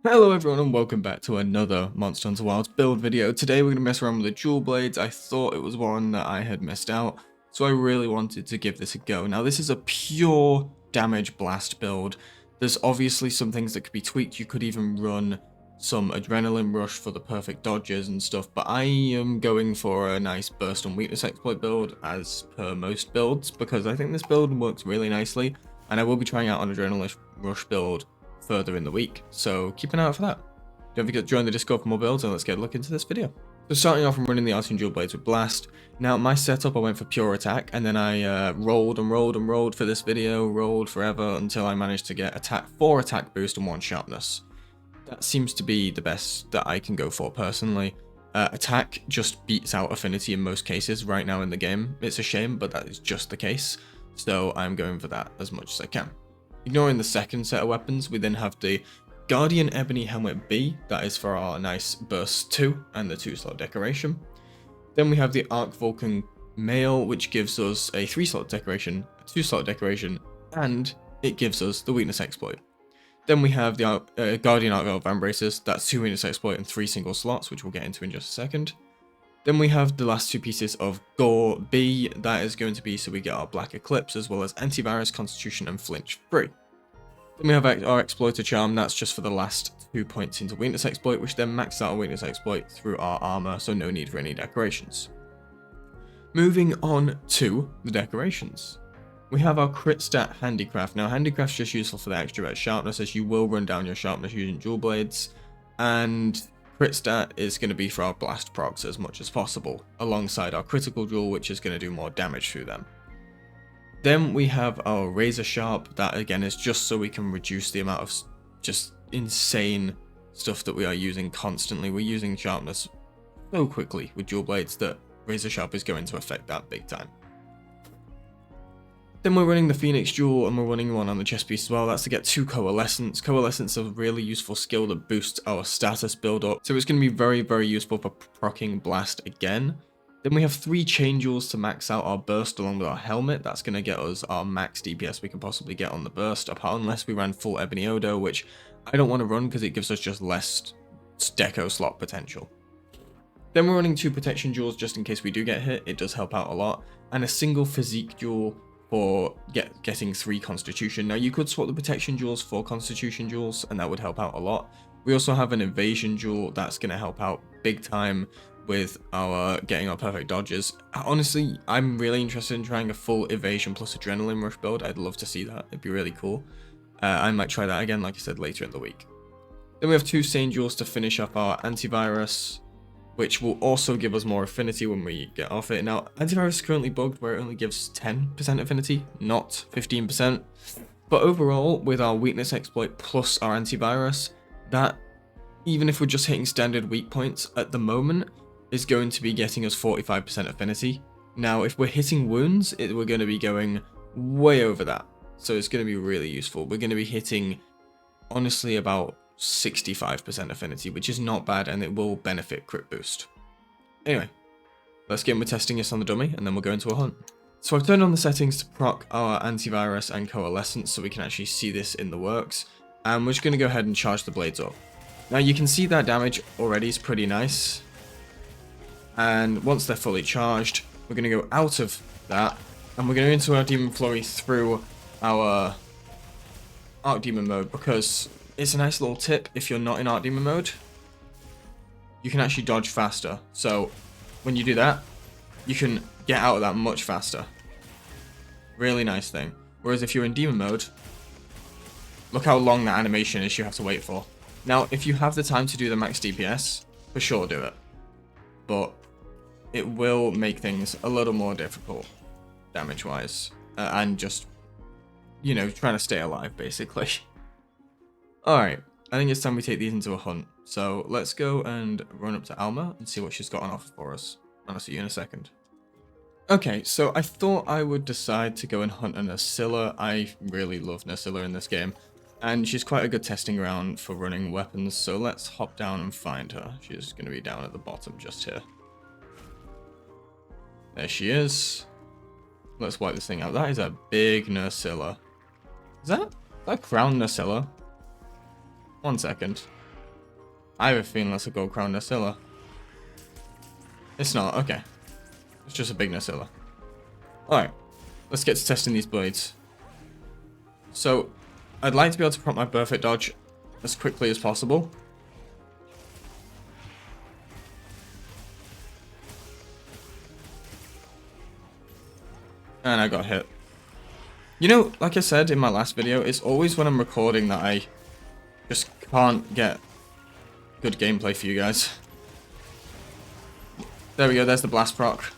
Hello everyone and welcome back to another Monster Hunter Wilds build video. Today we're going to mess around with the dual blades. I thought it was one that I had missed out, so I really wanted to give this a go. Now this is a pure damage blast build. There's obviously some things that could be tweaked. You could even run some adrenaline rush for the perfect dodges and stuff, but I am going for a nice burst and weakness exploit build as per most builds because I think this build works really nicely, and I will be trying out an adrenaline rush build further in the week, so keep an eye out for that. Don't forget to join the Discord for more builds, and let's get a look into this video. So starting off, I'm running the Artisan dual blades with blast. Now my setup, I went for pure attack, and then I rolled and rolled and rolled for this video, rolled forever until I managed to get 4 attack boost and 1 sharpness. That seems to be the best that I can go for personally. Attack just beats out affinity in most cases right now in the game. It's a shame, but that is just the case, so I'm going for that as much as I can. Ignoring the second set of weapons, we then have the Guardian Ebony Helmet B, that is for our nice Burst 2 and the 2-slot decoration. Then we have the Arc Vulcan Mail, which gives us a 3-slot decoration, a 2-slot decoration, and it gives us the Weakness Exploit. Then we have the Guardian Arc Van Braces, that's 2 Weakness Exploit and 3 single slots, which we'll get into in just a second. Then we have the last 2 pieces of Gore B, that is going to be so we get our Black Eclipse as well as Antivirus, Constitution and Flinch free. Then we have our Exploiter Charm, that's just for the last 2 points into Weakness Exploit, which then maxes out our Weakness Exploit through our armor, so no need for any decorations. Moving on to the decorations. We have our Crit Stat Handicraft. Now Handicraft's just useful for the extrovert sharpness, as you will run down your sharpness using dual blades, and Crit Stat is going to be for our blast procs as much as possible, alongside our critical duel, which is going to do more damage through them. Then we have our Razor Sharp, that again is just so we can reduce the amount of just insane stuff that we are using constantly. We're using sharpness so quickly with dual blades that Razor Sharp is going to affect that big time. Then we're running the Phoenix Jewel, and we're running one on the chest piece as well. That's to get 2 Coalescence. Coalescence is a really useful skill that boosts our status build up, so it's going to be very, very useful for proccing blast again. Then we have 3 Chain Jewels to max out our burst along with our helmet. That's going to get us our max DPS we can possibly get on the burst, apart unless we ran full Ebony Odo, which I don't want to run because it gives us just less deco slot potential. Then we're running 2 Protection Jewels just in case we do get hit. It does help out a lot. And a single Physique Jewel for getting 3 Constitution. Now you could swap the Protection Jewels for Constitution Jewels, and that would help out a lot. We also have an Evasion Jewel that's going to help out big time with our getting our perfect dodges. Honestly, I'm really interested in trying a full Evasion plus Adrenaline Rush build. I'd love to see that. It'd be really cool. I might try that again, like I said, later in the week. Then we have 2 Sane Jewels to finish up our Antivirus, which will also give us more affinity when we get off it. Now, Antivirus is currently bugged where it only gives 10% affinity, not 15%. But overall, with our Weakness Exploit plus our Antivirus, that, even if we're just hitting standard weak points at the moment, is going to be getting us 45% affinity. Now, if we're hitting wounds, we're going to be going way over that. So it's going to be really useful. We're going to be hitting, honestly, about 65% affinity, which is not bad, and it will benefit crit boost. Anyway, let's get with testing this on the dummy, and then we'll go into a hunt. So I've turned on the settings to proc our Antivirus and Coalescence so we can actually see this in the works. And we're just going to go ahead and charge the blades up. Now you can see that damage already is pretty nice. And once they're fully charged, we're going to go out of that, and we're going to go into our Demon Flurry through our Arc Demon mode, because it's a nice little tip. If you're not in Arc Demon mode, you can actually dodge faster. So when you do that, you can get out of that much faster. Really nice thing. Whereas if you're in Demon mode, look how long that animation is you have to wait for. Now, if you have the time to do the max DPS, for sure do it. But it will make things a little more difficult damage-wise. And just, you know, trying to stay alive, basically. Alright, I think it's time we take these into a hunt. So let's go and run up to Alma and see what she's got on offer for us. And I'll see you in a second. Okay, so I thought I would decide to go and hunt a Nerscylla. I really love Nerscylla in this game, and she's quite a good testing ground for running weapons, so let's hop down and find her. She's going to be down at the bottom just here. There she is. Let's wipe this thing out. That is a big Nerscylla. Is that Crown Nerscylla? 1 second. I have a feeling that's a gold crown Nerscylla. It's not, okay. It's just a big Nerscylla. Alright, let's get to testing these blades. So, I'd like to be able to prompt my perfect dodge as quickly as possible. And I got hit. You know, like I said in my last video, it's always when I'm recording that I just can't get good gameplay for you guys. There we go, there's the blast proc.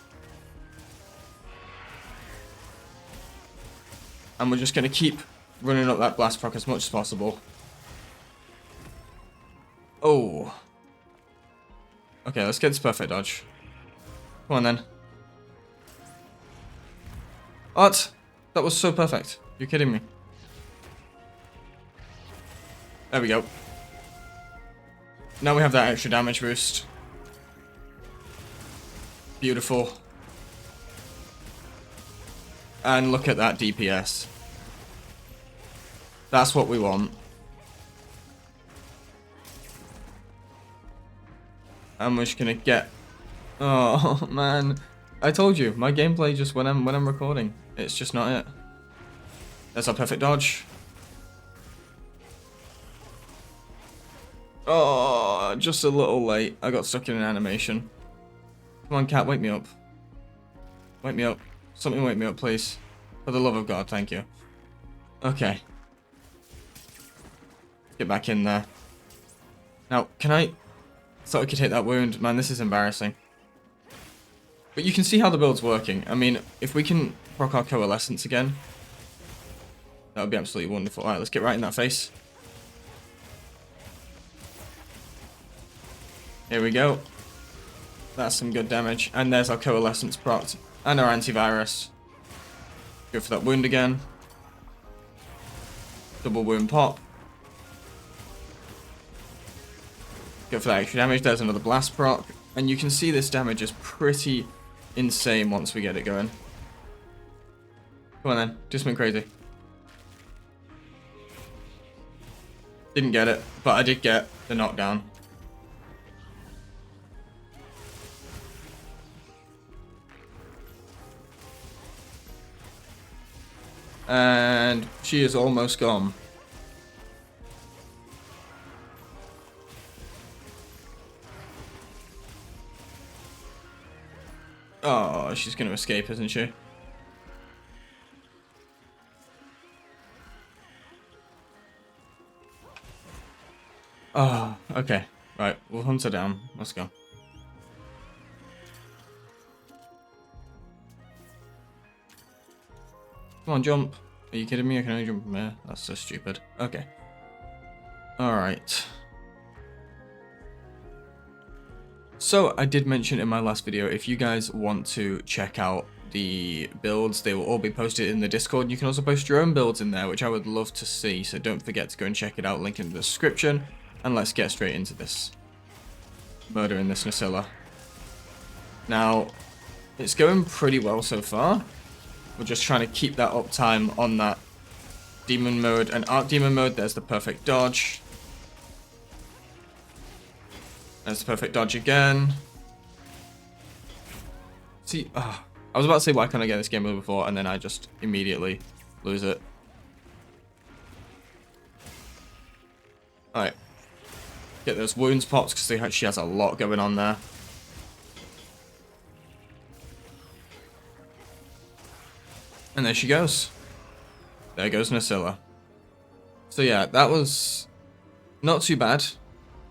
And we're just going to keep running up that blast proc as much as possible. Oh. Okay, let's get this perfect dodge. Come on then. What? That was so perfect. You're kidding me. There we go. Now we have that extra damage boost. Beautiful. And look at that DPS. That's what we want. And we're just gonna get... Oh, man. I told you, my gameplay just when I'm recording. It's just not it. That's our perfect dodge. Oh, just a little late. I got stuck in an animation. Come on, cat, wake me up. Wake me up. Something wake me up, please. For the love of God, thank you. Okay. Get back in there. Now, can I... thought I could hit that wound. Man, this is embarrassing. But you can see how the build's working. I mean, if we can proc our coalescence again, that would be absolutely wonderful. Alright, let's get right in that face. Here we go. That's some good damage. And there's our coalescence proc. And our antivirus. Go for that wound again. Double wound pop. Go for that extra damage. There's another blast proc. And you can see this damage is pretty insane once we get it going. Come on then. Do something crazy. Didn't get it, but I did get the knockdown. And she is almost gone. Oh, she's going to escape, isn't she? Oh, okay. Right, we'll hunt her down. Let's go. Come on, jump. Are you kidding me? I can only jump from here. That's so stupid. Okay. Alright. So, I did mention in my last video, if you guys want to check out the builds, they will all be posted in the Discord. You can also post your own builds in there, which I would love to see. So don't forget to go and check it out. Link in the description. And let's get straight into this. Murdering this Nerscylla. Now, it's going pretty well so far. We're just trying to keep that uptime on that demon mode and archdemon mode. There's the perfect dodge. There's the perfect dodge again. See, I was about to say why can't I get this game over before, and then I just immediately lose it. Alright. Get those wounds popped because she has a lot going on there. And there she goes. There goes Nerscylla. So yeah, that was not too bad.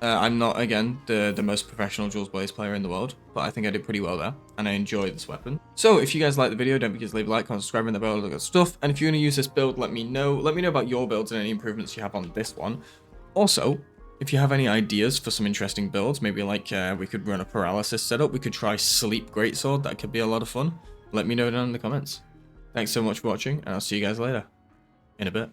I'm not, again, the most professional Jules Blaze player in the world, but I think I did pretty well there, and I enjoyed this weapon. So if you guys like the video, don't forget to leave a like, comment, subscribe, and the bell, all that good stuff. And if you want to use this build, let me know. Let me know about your builds and any improvements you have on this one. Also, if you have any ideas for some interesting builds, maybe like we could run a paralysis setup, we could try sleep greatsword, that could be a lot of fun. Let me know down in the comments. Thanks so much for watching, and I'll see you guys later. In a bit.